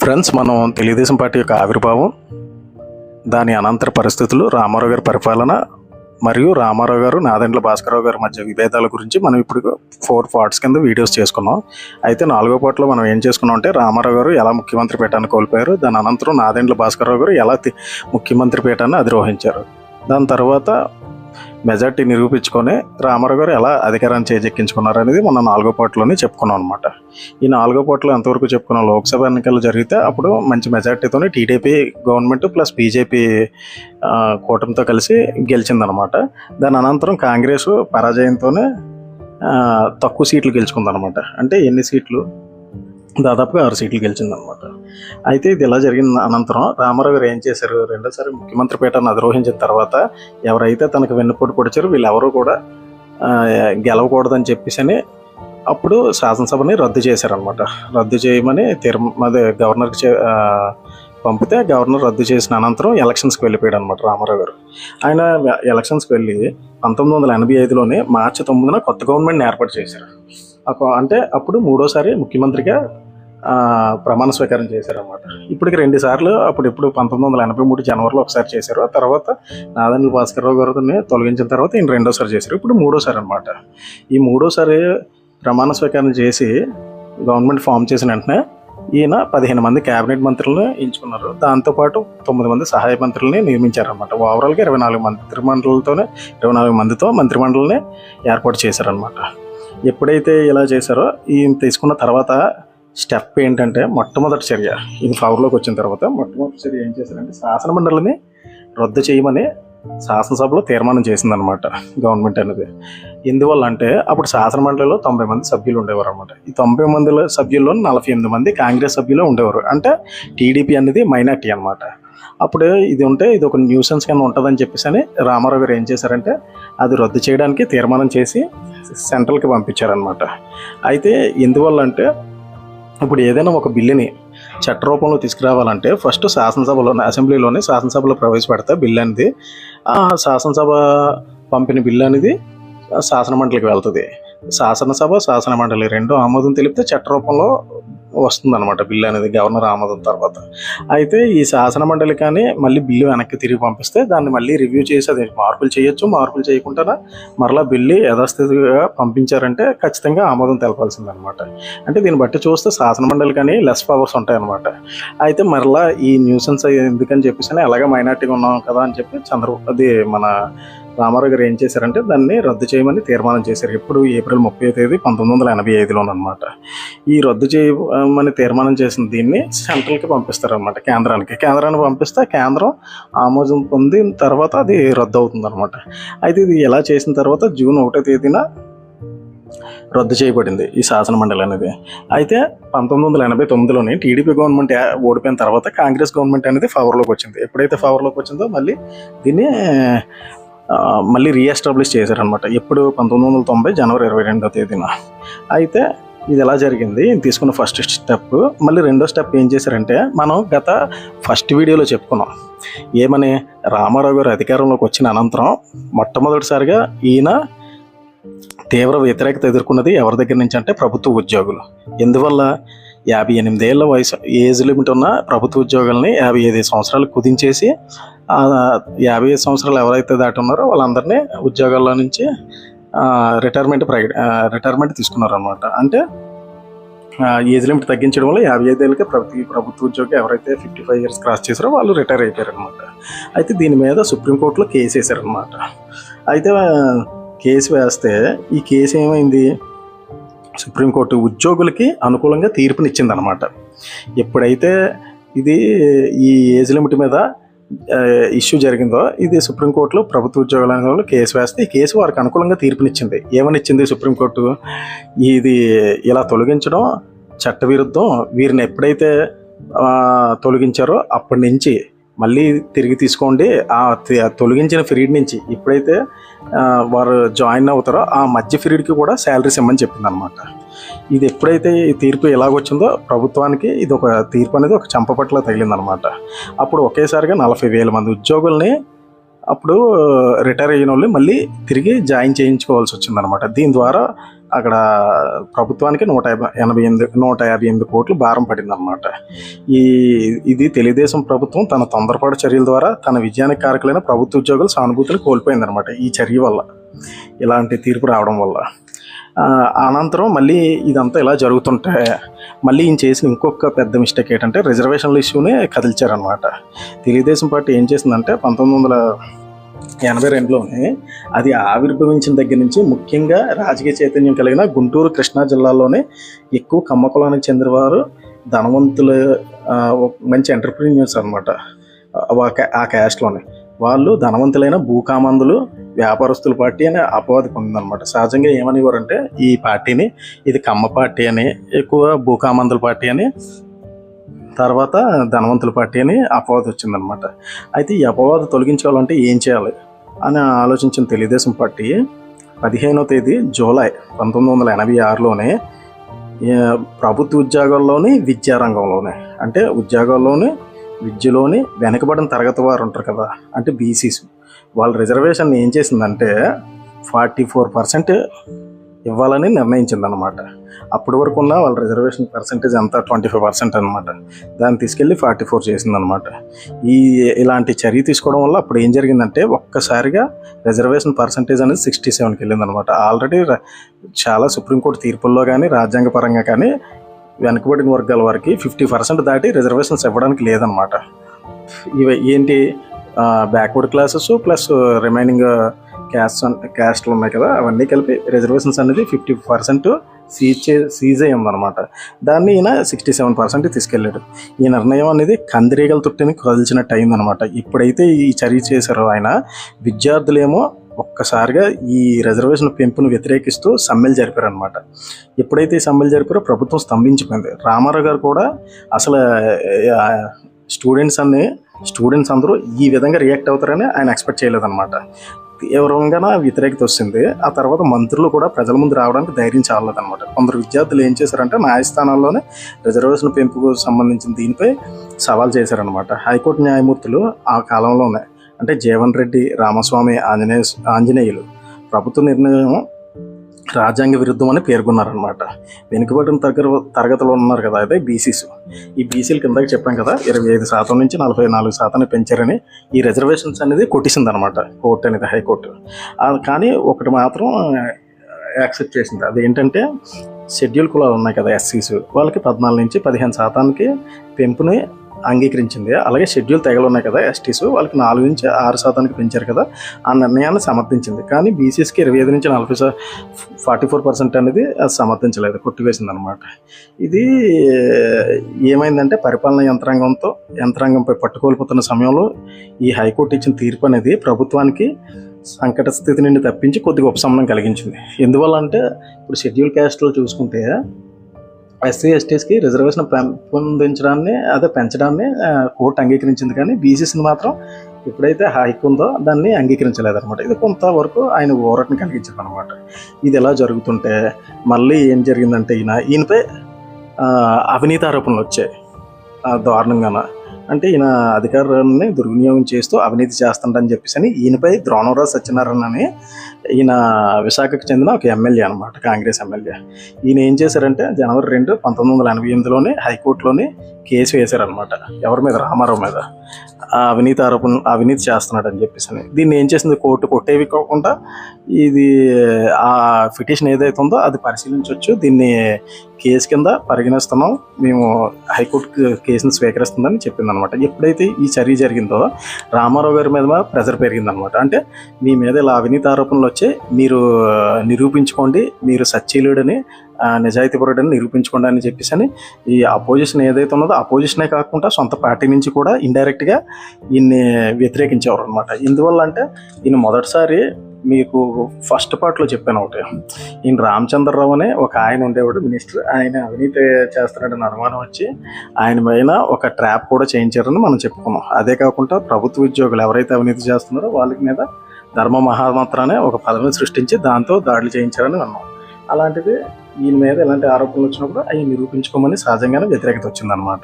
Friends, మనం Telugu Desam party యొక్క ఆవిర్భావం, దాని అనంతర పరిస్థితులు, రామారావు గారి పరిపాలన మరియు రామారావు గారు నాదెండ్ల భాస్కరరావు గారి మధ్య విభేదాల గురించి మనం ఇప్పుడు 4 పార్ట్స్ కింద వీడియోస్ చేసుకున్నాం. అయితే 4వ పార్ట్లో మనం ఏం చేసుకున్నాం అంటే రామారావు గారు ఎలా ముఖ్యమంత్రి పీఠాన్ని కోల్పోయారు, దాని అనంతరం నాదెండ్ల భాస్కరరావు గారు ఎలా ముఖ్యమంత్రి పీఠాన్ని అధిరోహించారు, దాని తర్వాత మెజార్టీ నిరూపించుకొని రామారావు గారు ఎలా అధికారాన్ని చేజెక్కించుకున్నారు అనేది మనం 4వ పార్ట్లోనే చెప్పుకున్నాం అనమాట. ఈ 4వ పార్ట్లో ఎంతవరకు చెప్పుకున్నాం, లోక్సభ ఎన్నికలు జరిగితే అప్పుడు మంచి మెజార్టీతోనే టీడీపీ గవర్నమెంట్ ప్లస్ బీజేపీ కూటమితో కలిసి గెలిచిందనమాట. దాని అనంతరం కాంగ్రెస్ పరాజయంతోనే తక్కువ సీట్లు గెలుచుకుందనమాట. అంటే ఎన్ని సీట్లు, దాదాపుగా 6 సీట్లు గెలిచిందనమాట. అయితే ఇది ఇలా జరిగిన అనంతరం రామారావు గారు ఏం చేశారు, రెండోసారి ముఖ్యమంత్రి పీఠాన్ని అధిరోహించిన తర్వాత ఎవరైతే తనకు వెన్నుపోటు పొడిచారో వీళ్ళెవరూ కూడా గెలవకూడదని చెప్పేసి అప్పుడు శాసనసభని రద్దు చేశారనమాట. రద్దు చేయమని అదే గవర్నర్కి పంపితే గవర్నర్ రద్దు చేసిన అనంతరం ఎలక్షన్స్కి వెళ్ళిపోయాడు అనమాట రామారావు గారు. ఆయన ఎలక్షన్స్కి వెళ్ళి 1985లోనే మార్చి 9న కొత్త గవర్నమెంట్ని ఏర్పాటు చేశారు. అంటే అప్పుడు 3వసారి ముఖ్యమంత్రిగా ప్రమాణ స్వీకారం చేశారన్నమాట. ఇప్పటికి 2 సార్లు, అప్పుడు 1983 జనవరిలో ఒకసారి చేశారు. ఆ తర్వాత నాదెండ్ల భాస్కరరావు గారిని తొలగించిన తర్వాత ఈయన 2వసారి చేశారు. ఇప్పుడు 3వసారి అనమాట. ఈ 3వసారి ప్రమాణ స్వీకారం చేసి గవర్నమెంట్ ఫామ్ చేసిన వెంటనే ఈయన 15 మంది క్యాబినెట్ మంత్రులను ఎంచుకున్నారు. దాంతోపాటు 9 మంది సహాయ మంత్రులని నియమించారనమాట. ఓవరాల్గా 24 మందితో మంత్రిమండలిని ఏర్పాటు చేశారనమాట. ఎప్పుడైతే ఇలా చేశారో ఈయన తీసుకున్న తర్వాత స్టెప్ ఏంటంటే, మొట్టమొదటి చర్య ఈయన పవర్లోకి వచ్చిన తర్వాత మొట్టమొదటి చర్య ఏం చేశారంటే శాసనమండలిని రద్దు చేయమని శాసనసభలో తీర్మానం చేసిందనమాట గవర్నమెంట్ అనేది. ఎందువల్ల అంటే అప్పుడు శాసనమండలిలో 90 మంది సభ్యులు ఉండేవారు అనమాట. ఈ 90 మంది సభ్యుల్లో 48 మంది కాంగ్రెస్ సభ్యులు ఉండేవారు. అంటే టీడీపీ అనేది మైనార్టీ అనమాట. అప్పుడు ఇది ఉంటే ఇది ఒక న్యూసెన్స్ కింద ఉంటుందని చెప్పేసి రామారావు గారు ఏం చేశారంటే అది రద్దు చేయడానికి తీర్మానం చేసి సెంట్రల్కి పంపించారనమాట. అయితే ఎందువల్ల అంటే ఇప్పుడు ఏదైనా ఒక బిల్లుని చట్టరూపంలో తీసుకురావాలంటే ఫస్ట్ శాసనసభలో ప్రవేశపెడతా బిల్లు అనేది, ఆ శాసనసభ పంపిన బిల్లు అనేది శాసనమండలికి వెళ్తుంది. శాసనమండలి 2 ఆమోదం తెలిపితే చట్టరూపంలో వస్తుందన్నమాట బిల్లు అనేది గవర్నర్ ఆమోదం తర్వాత. అయితే ఈ శాసనమండలి కానీ మళ్ళీ బిల్లు వెనక్కి తిరిగి పంపిస్తే దాన్ని మళ్ళీ రివ్యూ చేసి అది మార్పులు చేయొచ్చు, మార్పులు చేయకుండా మరలా బిల్లు యథాస్థితిగా పంపించారంటే ఖచ్చితంగా ఆమోదం తెలపాల్సిందనమాట. అంటే దీన్ని బట్టి చూస్తే శాసనమండలి కానీ లెస్ పవర్స్ ఉంటాయన్నమాట. అయితే మరలా ఈ న్యూసెన్స్ ఎందుకని చెప్పేసి ఎలాగ మైనార్టీగా ఉన్నాం కదా అని చెప్పి మన రామారావు గారు ఏం చేశారంటే దాన్ని రద్దు చేయమని తీర్మానం చేశారు. ఎప్పుడు ఏప్రిల్ 30వ తేదీ 1985లోనమాట. ఈ రద్దు చేయమని తీర్మానం చేసిన దీన్ని సెంట్రల్కి పంపిస్తారనమాట, కేంద్రానికి పంపిస్తే కేంద్రం ఆమోదం పొందిన తర్వాత అది రద్దు అవుతుందన్నమాట. అయితే ఇది ఎలా చేసిన తర్వాత జూన్ 1వ తేదీన రద్దు చేయబడింది ఈ శాసనమండలి అనేది. అయితే 1989లోనే టీడీపీ గవర్నమెంట్ ఓడిపోయిన తర్వాత కాంగ్రెస్ గవర్నమెంట్ అనేది పవర్లోకి వచ్చింది. ఎప్పుడైతే పవర్లోకి వచ్చిందో మళ్ళీ దీన్ని రీఎస్టాబ్లిష్ చేశారనమాట. ఎప్పుడు 1990 జనవరి 22వ తేదీన. అయితే ఇది ఎలా జరిగింది, తీసుకున్న ఫస్ట్ స్టెప్. మళ్ళీ రెండో స్టెప్ ఏం చేశారంటే మనం గత ఫస్ట్ వీడియోలో చెప్పుకున్నాం ఏమని, రామారావు గారు అధికారంలోకి వచ్చిన అనంతరం మొట్టమొదటిసారిగా ఈయన తీవ్ర వ్యతిరేకత ఎదుర్కొన్నది ఎవరి దగ్గర నుంచి అంటే ప్రభుత్వ ఉద్యోగులు. ఎందువల్ల 58 ఏళ్ల వయసు ఏజ్ లిమిట్ ఉన్న ప్రభుత్వ ఉద్యోగుల్ని 55 సంవత్సరాలు కుదించేసి 55 సంవత్సరాలు ఎవరైతే దాటి ఉన్నారో వాళ్ళందరినీ ఉద్యోగాల్లో నుంచి రిటైర్మెంట్ తీసుకున్నారు అనమాట. అంటే ఏజ్ లిమిట్ తగ్గించడం వల్ల 55 ఏళ్ళకి ప్రతి ప్రభుత్వ ఉద్యోగి ఎవరైతే 55 ఇయర్స్ క్రాస్ చేశారో వాళ్ళు రిటైర్ అయిపోయారు అనమాట. అయితే దీని మీద సుప్రీంకోర్టులో కేసు వేశారనమాట. అయితే కేసు వేస్తే ఈ కేసు ఏమైంది, సుప్రీంకోర్టు ఉద్యోగులకి అనుకూలంగా తీర్పునిచ్చిందనమాట. ఎప్పుడైతే ఈ ఏజ్ లిమిట్ మీద ఇష్యూ జరిగిందో ఇది సుప్రీంకోర్టులో ప్రభుత్వ ఉద్యోగుల కేసు వేస్తే ఈ కేసు వారికి అనుకూలంగా తీర్పునిచ్చింది. ఏమనిచ్చింది సుప్రీంకోర్టు, ఇది ఇలా తొలగించడం చట్టవిరుద్ధం, వీరిని ఎప్పుడైతే తొలగించారో అప్పటి నుంచి మళ్ళీ తిరిగి తీసుకోండి, ఆ తొలగించిన పీరియడ్ నుంచి ఎప్పుడైతే వారు జాయిన్ అవుతారో ఆ మధ్య పీరియడ్కి కూడా శాలరీస్ ఇమ్మని చెప్పింది అనమాట. ఇది ఎప్పుడైతే ఈ తీర్పు ఎలాగొచ్చిందో ప్రభుత్వానికి ఇది ఒక తీర్పు అనేది ఒక చెంపపట్ల తగిలిందనమాట. అప్పుడు ఒకేసారిగా 40,000 మంది ఉద్యోగుల్ని అప్పుడు రిటైర్ అయిన వాళ్ళని మళ్ళీ తిరిగి జాయిన్ చేయించుకోవాల్సి వచ్చిందనమాట. దీని ద్వారా అక్కడ ప్రభుత్వానికి 158 కోట్లు భారం పడింది అనమాట. ఇది తెలుగుదేశం ప్రభుత్వం తన తొందరపాటు చర్యల ద్వారా తన విజయానికి కారకులైన ప్రభుత్వ ఉద్యోగుల సానుభూతిని కోల్పోయింది అనమాట. ఈ చర్య వల్ల, ఇలాంటి తీర్పు రావడం వల్ల. అనంతరం మళ్ళీ ఇదంతా ఇలా జరుగుతుంటే మళ్ళీ ఈయన చేసిన ఇంకొక పెద్ద మిస్టేక్ ఏంటంటే రిజర్వేషన్ల ఇష్యూనే కదిల్చారనమాట. తెలుగుదేశం పార్టీ ఏం చేసిందంటే 1982లోనే అది ఆవిర్భవించిన దగ్గర నుంచి ముఖ్యంగా రాజకీయ చైతన్యం కలిగిన గుంటూరు, కృష్ణా జిల్లాల్లోనే ఎక్కువ కమ్మ కులానికి చెందినవారు, ధనవంతులు, మంచి ఎంటర్ప్రీనియర్స్ అనమాట. ఆ క్యాస్ట్లోనే వాళ్ళు ధనవంతులైన భూకామందులు, వ్యాపారస్తుల పార్టీ అని అపవాది పొందిందనమాట. సహజంగా ఏమనివారంటే ఈ పార్టీని ఇది కమ్మ పార్టీ అని, ఎక్కువ భూకామందుల పార్టీ అని, తర్వాత ధనవంతుల పార్టీ అని అపవాదు వచ్చిందనమాట. అయితే ఈ అపవాదు తొలగించాలంటే ఏం చేయాలి అని ఆలోచించిన తెలుగుదేశం పార్టీ 15వ తేదీ జూలై 1986లోనే ప్రభుత్వ ఉద్యోగాల్లోని, విద్యారంగంలోనే, అంటే ఉద్యోగాల్లోని, విద్యలోని వెనకబడిన తరగతి వారు ఉంటారు కదా, అంటే బీసీస్, వాళ్ళ రిజర్వేషన్ ఏం చేసిందంటే 44% ఇవ్వాలని నిర్ణయించిందనమాట. అప్పటి వరకు ఉన్న వాళ్ళ రిజర్వేషన్ పర్సంటేజ్ అంతా 25% అనమాట. దాన్ని తీసుకెళ్ళి 44 చేసిందనమాట. ఇలాంటి చర్య తీసుకోవడం వల్ల అప్పుడు ఏం జరిగిందంటే ఒక్కసారిగా రిజర్వేషన్ పర్సంటేజ్ అనేది 67కి వెళ్ళిందనమాట. ఆల్రెడీ చాలా సుప్రీంకోర్టు తీర్పుల్లో కానీ, రాజ్యాంగపరంగా కానీ వెనకబడిన వర్గాల వారికి 50% దాటి రిజర్వేషన్స్ ఇవ్వడానికి లేదనమాట. ఇవి ఏంటి, బ్యాక్వర్డ్ క్లాసెస్ ప్లస్ రిమైనింగ్ క్యాస్ట్లు ఉన్నాయి కదా, అవన్నీ కలిపి రిజర్వేషన్స్ అనేది 50% సీజ్ అయ్యిందనమాట. దాన్ని ఈయన 67% తీసుకెళ్ళాడు. ఈ నిర్ణయం అనేది కందిరీగల తొట్టిని కదిల్చినట్టు అయిందనమాట. ఎప్పుడైతే ఈ చర్య చేశారో ఆయన, విద్యార్థులేమో ఒక్కసారిగా ఈ రిజర్వేషన్ పెంపును వ్యతిరేకిస్తూ సమ్మెలు జరిపారనమాట. ఎప్పుడైతే ఈ సమ్మెలు జరిపారో ప్రభుత్వం స్తంభించిపోయింది. రామారావు గారు కూడా అసలు స్టూడెంట్స్ అందరూ ఈ విధంగా రియాక్ట్ అవుతారని ఆయన ఎక్స్పెక్ట్ చేయలేదన్నమాట. తీవ్రంగా వ్యతిరేకత వచ్చింది. ఆ తర్వాత మంత్రులు కూడా ప్రజల ముందు రావడానికి ధైర్యం చాలలేదన్నమాట. కొందరు విద్యార్థులు ఏం చేశారంటే న్యాయస్థానాల్లోనే రిజర్వేషన్ పెంపుకు సంబంధించిన దీనిపై సవాల్ చేశారనమాట. హైకోర్టు న్యాయమూర్తులు ఆ కాలంలోనే, అంటే జీవన్ రెడ్డి, రామస్వామి, ఆంజనేయులు ప్రభుత్వ నిర్ణయం రాజ్యాంగ విరుద్ధం అని పేర్కొన్నారనమాట. వెనుకబడిన తరగతిలో ఉన్నారు కదా, అదే బీసీస్. ఈ బీసీల కిందకి చెప్పాం కదా 25% నుంచి 44% పెంచారని ఈ రిజర్వేషన్స్ అనేది కొట్టేసిందనమాట కోర్టు అనేది, హైకోర్టు. కానీ ఒకటి మాత్రం యాక్సెప్ట్ చేసింది. అదేంటంటే షెడ్యూల్ కులాలు ఉన్నాయి కదా, ఎస్సీస్, వాళ్ళకి 14 నుంచి 15% పెంపుని అంగీకరించింది. అలాగే షెడ్యూల్ తెగలు ఉన్నాయి కదా, ఎస్టీస్, వాళ్ళకి 4 నుంచి 6% పెంచారు కదా, ఆ నిర్ణయాన్ని సమర్థించింది. కానీ బీసీస్కి 25 నుంచి 44% అనేది అది సమర్థించలేదు, కొట్టివేసింది అనమాట. ఇది ఏమైందంటే పరిపాలన యంత్రాంగంపై పట్టుకోల్పోతున్న సమయంలో ఈ హైకోర్టు ఇచ్చిన తీర్పు అనేది ప్రభుత్వానికి సంకట స్థితి నుండి తప్పించి కొద్దిగా ఉపశమనం కలిగించింది. ఎందువల్ల అంటే ఇప్పుడు షెడ్యూల్ క్యాస్ట్లో చూసుకుంటే ఎస్సీ ఎస్టీస్కి రిజర్వేషన్ పెంచడాన్ని కోర్టు అంగీకరించింది. కానీ బీసీసీని మాత్రం ఎప్పుడైతే హైక్ ఉందో దాన్ని అంగీకరించలేదన్నమాట. ఇది కొంతవరకు ఆయన ఊరటను కలిగించింది అనమాట. ఇది ఎలా జరుగుతుంటే మళ్ళీ ఏం జరిగిందంటే ఈయనపై అవినీతి ఆరోపణలు వచ్చాయి దారుణంగాన. అంటే ఈయన అధికారాన్ని దుర్వినియోగం చేస్తూ అవినీతి చేస్తుండని చెప్పేసి ఈయనపై ద్రోణంరాజు సత్యనారాయణ అని, ఈయన విశాఖకు చెందిన ఒక ఎమ్మెల్యే అనమాట, కాంగ్రెస్ ఎమ్మెల్యే. ఈయన ఏం చేశారంటే జనవరి 2, 1988లోనే హైకోర్టులోని కేసు వేశారనమాట. ఎవరి మీద? రామారావు మీద. అవినీతి చేస్తున్నాడు అని చెప్పేసి. దీన్ని ఏం చేసింది కోర్టు, కొట్టేవి కాకుండా ఇది ఆ పిటిషన్ ఏదైతే ఉందో అది పరిశీలించవచ్చు, దీన్ని కేసు కింద పరిగణిస్తున్నాం, మేము హైకోర్టు కేసును స్వీకరిస్తుందని చెప్పిందనమాట. ఎప్పుడైతే ఈ చర్య జరిగిందో రామారావు గారి మీద ప్రెజర్ పెరిగిందనమాట. అంటే మీ మీద ఇలా అవినీతి ఆరోపణలు వచ్చాయి, మీరు నిరూపించుకోండి, మీరు సచ్చీలుడని, నిజాయితీపరుడని నిరూపించుకోండి అని చెప్పేసి ఈ అపోజిషన్ ఏదైతే ఉన్నదో అపోజిషనే కాకుండా సొంత పార్టీ నుంచి కూడా ఇండైరెక్ట్గా ఈయన్ని వ్యతిరేకించేవారు అనమాట. ఎందువల్ల అంటే ఈయన మొదటిసారి మీకు ఫస్ట్ పార్ట్లో చెప్పాను ఒకటి, ఈయన రామచంద్రరావు అనే ఒక ఆయన ఉండేవాడు మినిస్టర్. ఆయన అవినీతి చేస్తున్నాడని అనుమానం వచ్చి ఆయన పైన ఒక ట్రాప్ కూడా చేయించారని మనం చెప్పుకున్నాం. అదే కాకుండా ప్రభుత్వ ఉద్యోగులు ఎవరైతే అవినీతి చేస్తున్నారో వాళ్ళ మీద ధర్మ మహామంత్రాన్ని ఒక పదవిని సృష్టించి దాంతో దాడులు చేయించారని అన్నాం. అలాంటిది ఈయన మీద ఎలాంటి ఆరోపణలు వచ్చినప్పుడు అవి నిరూపించుకోమని సహజంగానే వ్యతిరేకత వచ్చిందనమాట.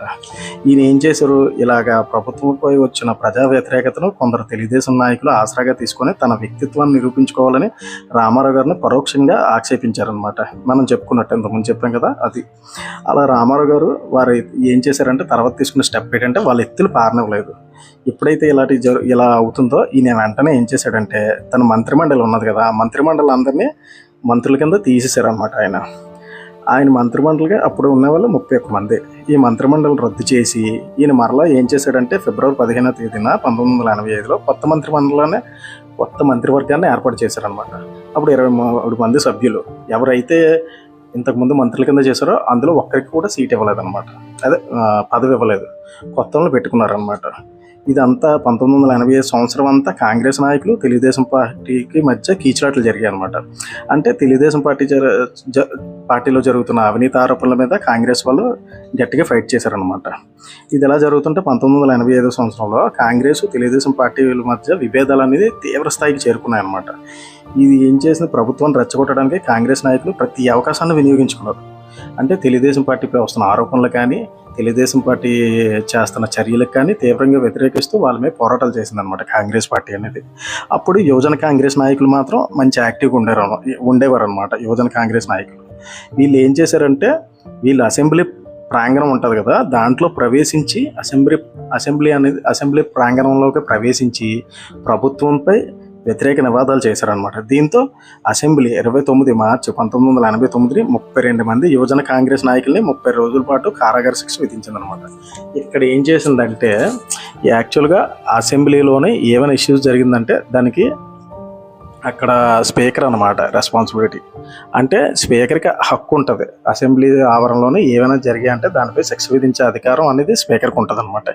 ఈయన ఏం చేశారు, ఇలాగా ప్రభుత్వంపై వచ్చిన ప్రజా వ్యతిరేకతను కొందరు తెలుగుదేశం నాయకులు ఆసరాగా తీసుకొని తన వ్యక్తిత్వాన్ని నిరూపించుకోవాలని రామారావు గారిని పరోక్షంగా ఆక్షేపించారనమాట. మనం చెప్పుకున్నట్టు ఇంతకుముందు చెప్పాం కదా అది. అలా రామారావు గారు వారు ఏం చేశారంటే తర్వాత తీసుకున్న స్టెప్ ఏంటంటే వాళ్ళ ఎత్తులు పారనివ్వలేదు. ఎప్పుడైతే ఇలా అవుతుందో ఈయన వెంటనే ఏం చేశాడంటే తన మంత్రిమండలి ఉన్నది కదా, ఆ మంత్రిమండలి అందరినీ మంత్రుల కింద తీసేశారనమాట. ఆయన మంత్రిమండలిగా అప్పుడు ఉన్నవాళ్ళు 31 మంది. ఈ మంత్రిమండలి రద్దు చేసి ఈయన మరలా ఏం చేశాడంటే ఫిబ్రవరి 15వ తేదీన 1985లో కొత్త మంత్రివర్గాన్ని ఏర్పాటు చేశారనమాట. అప్పుడు 23 మంది సభ్యులు. ఎవరైతే ఇంతకుముందు మంత్రుల కింద చేశారో అందులో ఒక్కరికి కూడా సీట్ ఇవ్వలేదన్నమాట, అదే పదవి ఇవ్వలేదు, కొత్త వాళ్ళు పెట్టుకున్నారనమాట. ఇదంతా 1985 సంవత్సరం అంతా కాంగ్రెస్ నాయకులు తెలుగుదేశం పార్టీకి మధ్య కీచులాట్లు జరిగాయి అనమాట. అంటే తెలుగుదేశం పార్టీలో జరుగుతున్న అవినీతి ఆరోపణల మీద కాంగ్రెస్ వాళ్ళు గట్టిగా ఫైట్ చేశారనమాట. ఇది ఎలా జరుగుతుంటే 1985 సంవత్సరంలో కాంగ్రెస్ తెలుగుదేశం పార్టీల మధ్య విభేదాలు అనేది తీవ్ర స్థాయికి చేరుకున్నాయన్నమాట. ఇది ఏం చేసింది, ప్రభుత్వాన్ని రెచ్చగొట్టడానికి కాంగ్రెస్ నాయకులు ప్రతి అవకాశాన్ని వినియోగించుకున్నారు. అంటే తెలుగుదేశం పార్టీపై వస్తున్న ఆరోపణలు కానీ తెలుగుదేశం పార్టీ చేస్తున్న చర్యలకు కానీ తీవ్రంగా వ్యతిరేకిస్తూ వాళ్ళ మీద పోరాటాలు చేసిందనమాట కాంగ్రెస్ పార్టీ అనేది. అప్పుడు యువజన కాంగ్రెస్ నాయకులు మాత్రం మంచి యాక్టివ్గా ఉండేవారు అనమాట. యువజన కాంగ్రెస్ నాయకులు వీళ్ళు ఏం చేశారంటే వీళ్ళు అసెంబ్లీ ప్రాంగణం ఉంటుంది కదా, దాంట్లో ప్రవేశించి అసెంబ్లీ ప్రాంగణంలోకి ప్రవేశించి ప్రభుత్వంపై వ్యతిరేక నివాదాలు చేశారనమాట. దీంతో అసెంబ్లీ 29 మార్చి 1989 32 మంది యువజన కాంగ్రెస్ నాయకుల్ని 30 రోజుల పాటు కారాగార శిక్ష విధించిందనమాట. ఇక్కడ ఏం చేసిందంటే యాక్చువల్గా అసెంబ్లీలోనే ఏమైనా ఇష్యూస్ జరిగిందంటే దానికి అక్కడ స్పీకర్ అనమాట రెస్పాన్సిబిలిటీ. అంటే స్పీకర్కి హక్కు ఉంటుంది, అసెంబ్లీ ఆవరణలోనే ఏమైనా జరిగాయంటే దానిపై శిక్ష విధించే అధికారం అనేది స్పీకర్కి ఉంటుంది అనమాట.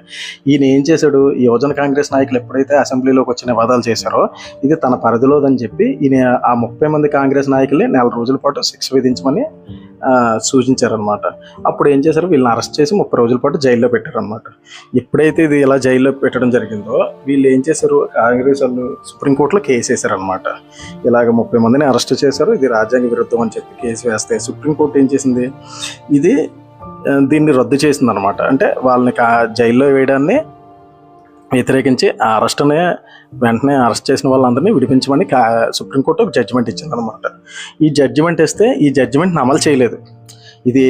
ఈయన ఏం చేశాడు, ఈ యువజన కాంగ్రెస్ నాయకులు ఎప్పుడైతే అసెంబ్లీలోకి వచ్చి నివాదాలు చేశారో ఇది తన పరిధిలోదని చెప్పి ఈయన ఆ 30 మంది కాంగ్రెస్ నాయకుల్ని 4 రోజుల పాటు శిక్ష విధించమని సూచించారనమాట. అప్పుడు ఏం చేశారు, వీళ్ళని అరెస్ట్ చేసి 30 రోజుల పాటు జైల్లో పెట్టారనమాట. ఎప్పుడైతే ఇది ఇలా జైల్లో పెట్టడం జరిగిందో వీళ్ళు ఏం చేశారు, కాంగ్రెస్ వాళ్ళు సుప్రీంకోర్టులో కేసు వేశారనమాట. ఇలాగ 30 మందిని అరెస్ట్ చేశారు, ఇది రాజ్యాంగ విరుద్ధం అని చెప్పి కేసు వేస్తే సుప్రీంకోర్టు ఏం చేసింది, దీన్ని రద్దు చేసింది అనమాట. అంటే వాళ్ళని జైల్లో వేయడాన్ని వ్యతిరేకించి ఆ అరెస్ట్ని వెంటనే అరెస్ట్ చేసిన వాళ్ళందరినీ విడిపించమని సుప్రీంకోర్టు ఒక జడ్జిమెంట్ ఇచ్చిందనమాట. ఈ జడ్జిమెంట్ ఇస్తే ఈ జడ్జిమెంట్ని అమలు చేయలేదు. ఇది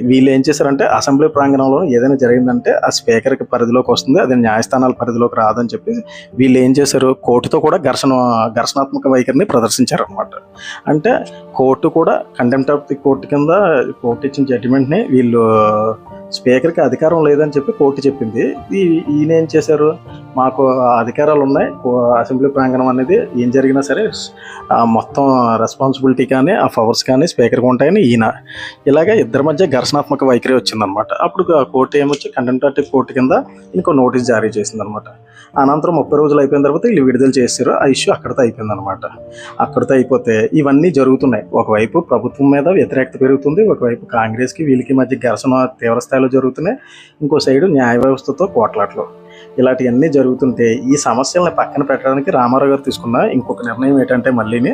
వీళ్ళు ఏం చేశారంటే అసెంబ్లీ ప్రాంగణంలో ఏదైనా జరిగిందంటే ఆ స్పీకర్కి పరిధిలోకి వస్తుంది, అది న్యాయస్థానాల పరిధిలోకి రాదని చెప్పి వీళ్ళు ఏం చేశారు, కోర్టుతో కూడా ఘర్షణాత్మక వైఖరిని ప్రదర్శించారనమాట. అంటే కోర్టు కూడా కంటెంప్ట్ ఆఫ్ ది కోర్టు కింద కోర్టు ఇచ్చిన జడ్జిమెంట్ని వీళ్ళు స్పీకర్కి అధికారం లేదని చెప్పి కోర్టు చెప్పింది. ఈయన ఏం చేశారు, మాకు అధికారాలు ఉన్నాయి, అసెంబ్లీ ప్రాంగణం అనేది ఏం జరిగినా సరే మొత్తం రెస్పాన్సిబిలిటీ కానీ ఆ పవర్స్ కానీ స్పీకర్కి ఉంటాయని ఈయన ఇలాగే ఇద్దరి మధ్య ఘర్షణాత్మక వైఖరి వచ్చిందనమాట. అప్పుడు కోర్టు ఏమొచ్చి కంటెంప్ట్ ఆఫ్ కోర్టు కింద ఇంకో నోటీస్ జారీ చేసిందనమాట. అనంతరం 30 రోజులు అయిపోయిన తర్వాత వీళ్ళు విడుదల చేశారు. ఆ ఇష్యూ అక్కడితో అయిపోయిందనమాట. అక్కడితో అయిపోతే ఇవన్నీ జరుగుతున్నాయి. ఒకవైపు ప్రభుత్వం మీద వ్యతిరేకత పెరుగుతుంది, ఒకవైపు కాంగ్రెస్కి వీళ్ళకి మధ్య ఘర్షణ తీవ్ర స్థాయిలో జరుగుతున్నాయి, ఇంకో సైడు న్యాయ వ్యవస్థతో పోట్లాట్లు, ఇలాంటివన్నీ జరుగుతుంటే ఈ సమస్యలను పక్కన పెట్టడానికి రామారావు గారు తీసుకున్న ఇంకొక నిర్ణయం ఏంటంటే మళ్ళీని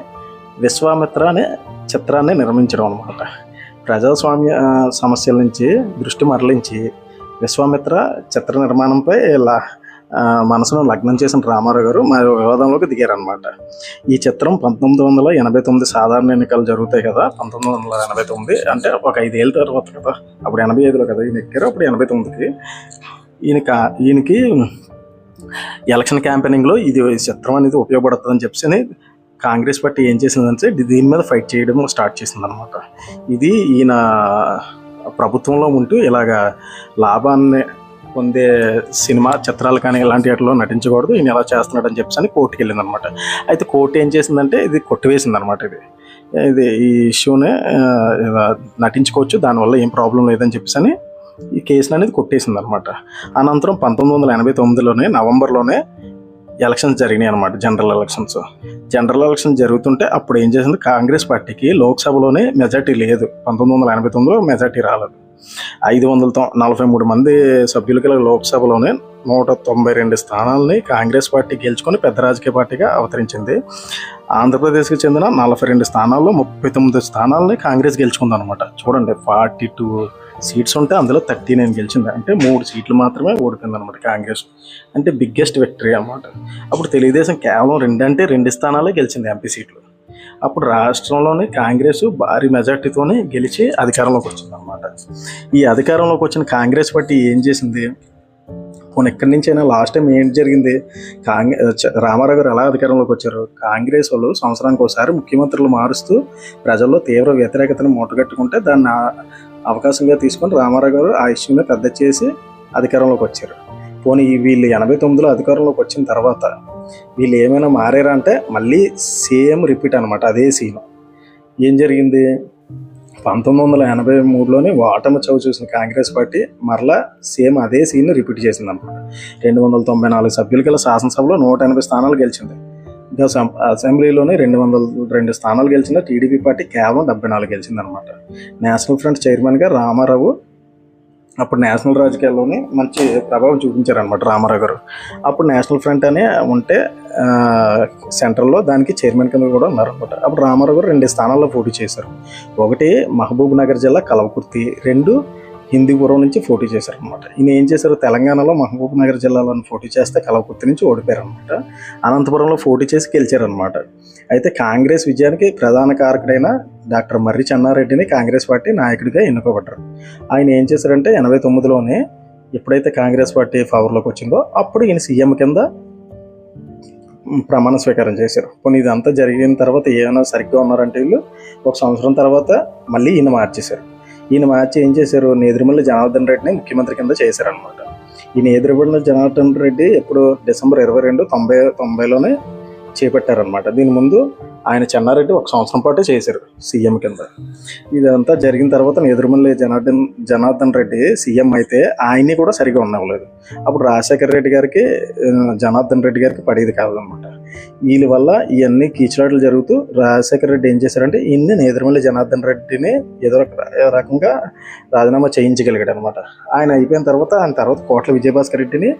విశ్వామిత్ర అనే చిత్రాన్ని నిర్మించడం అనమాట. ప్రజాస్వామ్య సమస్యల నుంచి దృష్టి మరలించి విశ్వామిత్ర చిత్ర నిర్మాణంపై మనసును లగ్నం చేసిన రామారావు గారు మరో వివాదంలోకి దిగారనమాట. ఈ చిత్రం 1989 సాధారణ ఎన్నికలు జరుగుతాయి కదా, 1989 అంటే ఒక 5 ఏళ్ళ తర్వాత కదా, అప్పుడు 85లో కదా ఈయన ఎక్కారు, అప్పుడు 89కి ఈయనకి ఎలక్షన్ క్యాంపెయినింగ్లో ఇది చిత్రం అనేది ఉపయోగపడుతుందని చెప్పి కాంగ్రెస్ పార్టీ ఏం చేసిందంటే దీని మీద ఫైట్ చేయడం స్టార్ట్ చేసిందనమాట. ఇది ఈయన ప్రభుత్వంలో ఉంటూ ఇలాగా లాభాన్ని పొందే సినిమా చిత్రాలు కానీ ఇలాంటి వాటిలో నటించకూడదు, ఈయన ఎలా చేస్తున్నాడని చెప్పి కోర్టుకి వెళ్ళిందనమాట. అయితే కోర్టు ఏం చేసిందంటే ఇది కొట్టివేసిందనమాట. ఇది ఈ ఇష్యూనే నటించుకోవచ్చు, దానివల్ల ఏం ప్రాబ్లం లేదని చెప్పి ఈ కేసులు అనేది కొట్టేసింది అనమాట. అనంతరం 1989లోనే నవంబర్లోనే ఎలక్షన్స్ జరిగినాయి అనమాట, జనరల్ ఎలక్షన్ జరుగుతుంటే అప్పుడు ఏం చేసింది, కాంగ్రెస్ పార్టీకి లోక్సభలోనే మెజార్టీ లేదు. 1989లో మెజార్టీ రాలేదు. 543 మంది సభ్యులకి లోక్సభలోనే 192 స్థానాలని కాంగ్రెస్ పార్టీ గెలుచుకొని పెద్ద రాజకీయ పార్టీగా అవతరించింది. ఆంధ్రప్రదేశ్కి చెందిన 42 స్థానాల్లో 39 స్థానాలని కాంగ్రెస్ గెలుచుకుందనమాట. చూడండి, 42 సీట్స్ ఉంటే అందులో 39 గెలిచింది. అంటే 3 సీట్లు మాత్రమే ఓడిపోయింది అనమాట కాంగ్రెస్. అంటే బిగ్గెస్ట్ విక్టరీ అన్నమాట. అప్పుడు తెలుగుదేశం కేవలం 2 స్థానాలే గెలిచింది ఎంపీ సీట్లు. అప్పుడు రాష్ట్రంలోని కాంగ్రెస్ భారీ మెజార్టీతోనే గెలిచి అధికారంలోకి వచ్చింది అనమాట. ఈ అధికారంలోకి వచ్చిన కాంగ్రెస్ పార్టీ ఏం చేసింది? పోనీ ఎక్కడి నుంచి అయినా లాస్ట్ టైం ఏం జరిగింది? రామారావు గారు ఎలా అధికారంలోకి వచ్చారు? కాంగ్రెస్ వాళ్ళు సంవత్సరానికి ఒకసారి ముఖ్యమంత్రులు మారుస్తూ ప్రజల్లో తీవ్ర వ్యతిరేకతను మూటగట్టుకుంటే దాన్ని అవకాశంగా తీసుకొని రామారావు గారు ఆ ఇష్యూని పెద్ద చేసి అధికారంలోకి వచ్చారు. పోనీ వీళ్ళు 89లో అధికారంలోకి వచ్చిన తర్వాత వీళ్ళు ఏమైనా మారారా అంటే మళ్ళీ సేమ్ రిపీట్ అనమాట. అదే సీను. ఏం జరిగింది? 1983లోనే ఓటమి చవి చూసిన కాంగ్రెస్ పార్టీ మరలా సేమ్ అదే సీన్ రిపీట్ చేసింది అనమాట. 294 సభ్యులు గల శాసనసభలో 180 స్థానాలు గెలిచింది. ఇంకా అసెంబ్లీలోనే 202 స్థానాలు గెలిచిన టీడీపీ పార్టీ కేవలం 74 గెలిచింది అనమాట. నేషనల్ ఫ్రంట్ చైర్మన్గా రామారావు అప్పుడు నేషనల్ రాజకీయాల్లోనే మంచి ప్రభావం చూపించారనమాట రామారావు గారు. అప్పుడు నేషనల్ ఫ్రంట్ అనే ఉంటే సెంట్రల్లో దానికి చైర్మన్ కింద కూడా ఉన్నారనమాట. అప్పుడు రామారావు గారు 2 స్థానాల్లో పోటీ చేశారు. ఒకటి మహబూబ్ నగర్ జిల్లా కల్వకుర్తి, 2 హిందూపురం నుంచి పోటీ చేశారనమాట. ఈయన ఏం చేశారు? తెలంగాణలో మహబూబ్ నగర్ జిల్లాలో పోటీ చేస్తే కల్వకుర్తి నుంచి ఓడిపోయారనమాట. అనంతపురంలో పోటీ చేసి గెలిచారనమాట. అయితే కాంగ్రెస్ విజయానికి ప్రధాన కారకుడైన డాక్టర్ మర్రి చెన్నారెడ్డిని కాంగ్రెస్ పార్టీ నాయకుడిగా ఎన్నుకోబడ్డారు. ఆయన ఏం చేశారంటే 89లోనే ఎప్పుడైతే కాంగ్రెస్ పార్టీ పవర్లోకి వచ్చిందో అప్పుడు ఈయన సీఎం కింద ప్రమాణ స్వీకారం చేశారు. పోనీ ఇదంతా జరిగిన తర్వాత ఏమైనా సరిగ్గా ఉన్నారంటే వీళ్ళు 1 సంవత్సరం తర్వాత మళ్ళీ ఈయన మార్చేశారు. ఈయన మార్చి ఏం చేశారు? నేదురుమల్లి జనార్దన్ రెడ్డిని ముఖ్యమంత్రి కింద చేశారనమాట. ఈ నేదురుమల్లి జనార్దన్ రెడ్డి ఎప్పుడు డిసెంబర్ 22, 1990లోనే చేపట్టారనమాట. దీని ముందు ఆయన చెన్నారెడ్డి 1 సంవత్సరం పాటు చేశారు సీఎం కింద. ఇదంతా జరిగిన తర్వాత నేదురుమల్లి జనార్దన్ రెడ్డి సీఎం అయితే ఆయన్ని కూడా సరిగా ఉండవలేదు. అప్పుడు రాజశేఖర రెడ్డి గారికి జనార్దన్ రెడ్డి గారికి పడేది కాదనమాట. వీళ్ళ వల్ల ఇవన్నీ కీచులాటలు జరుగుతూ రాజశేఖర రెడ్డి ఏం చేశారంటే ఈయన్ని నేదురుమల్లి జనార్దన్ రెడ్డిని ఏదో రకంగా రాజీనామా చేయించగలిగాడు అనమాట. ఆయన అయిపోయిన తర్వాత కోట్ల విజయభాస్కర్ రెడ్డిని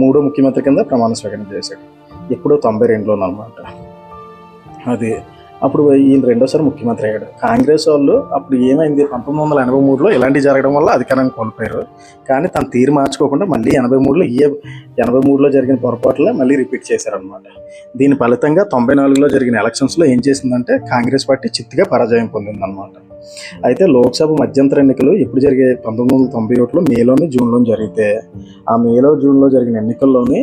మూడో ముఖ్యమంత్రి కింద ప్రమాణ స్వీకారం చేశాడు. ఎప్పుడో 92లోనమాట. అది అప్పుడు ఈయన రెండోసారి ముఖ్యమంత్రి అయ్యాడు. కాంగ్రెస్ వాళ్ళు అప్పుడు ఏమైంది? 1983లో ఇలాంటివి జరగడం వల్ల అధికారాన్ని కోల్పోయారు. కానీ తను తీరు మార్చుకోకుండా మళ్ళీ 83లో జరిగిన పొరపాట్లే మళ్ళీ రిపీట్ చేశారనమాట. దీని ఫలితంగా 94లో జరిగిన ఎలక్షన్స్లో ఏం చేసిందంటే కాంగ్రెస్ పార్టీ చిత్తుగా పరాజయం పొందిందనమాట. అయితే లోక్సభ మధ్యంతర ఎన్నికలు ఎప్పుడు జరిగాయి? 1991లో మేలోని జూన్లోని జరిగితే ఆ జూన్లో జరిగిన ఎన్నికల్లోని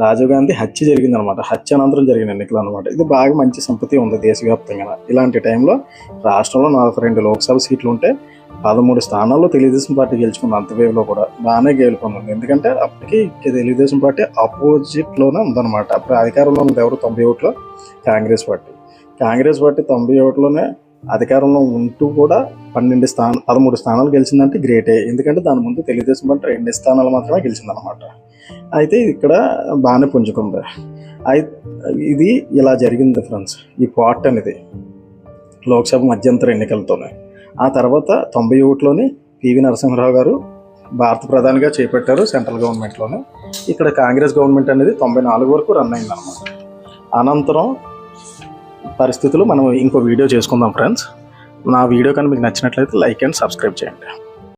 రాజీవ్ గాంధీ హత్య జరిగిందనమాట. హత్య అనంతరం జరిగిన ఎన్నికలు అనమాట. ఇది బాగా మంచి సంపత్తి ఉంది దేశవ్యాప్తంగా. ఇలాంటి టైంలో రాష్ట్రంలో 42 లోక్సభ సీట్లు ఉంటే 13 స్థానాల్లో తెలుగుదేశం పార్టీ గెలుచుకుంది. అంత వేవ్లో కూడా బాగానే గెలుపొందింది. ఎందుకంటే అప్పటికి తెలుగుదేశం పార్టీ ఆపోజిట్లోనే ఉందన్నమాట. అప్పుడు అధికారంలో ఉన్నది ఎవరు? 91లో కాంగ్రెస్ పార్టీ 91లోనే అధికారంలో ఉంటూ కూడా 13 స్థానాలు గెలిచిందంటే గ్రేటే. ఎందుకంటే దాని ముందు తెలుగుదేశం పార్టీ 2 స్థానాలు మాత్రమే గెలిచిందనమాట. అయితే ఇక్కడ బాగానే పుంజుకుంది. ఇది ఇలా జరిగింది ఫ్రెండ్స్. ఈ పార్ట్ అనేది లోక్సభ మధ్యంతర ఎన్నికలతోనే. ఆ తర్వాత 91లోని పివి నరసింహరావు గారు భారత ప్రధానిగా చేపట్టారు సెంట్రల్ గవర్నమెంట్లోనే. ఇక్కడ కాంగ్రెస్ గవర్నమెంట్ అనేది 94 వరకు రన్ అయిందన్నమాట. అనంతరం పరిస్థితులు మనం ఇంకో వీడియో చేసుకుందాం ఫ్రెండ్స్. నా వీడియో కానీ మీకు నచ్చినట్లయితే లైక్ అండ్ సబ్స్క్రైబ్ చేయండి.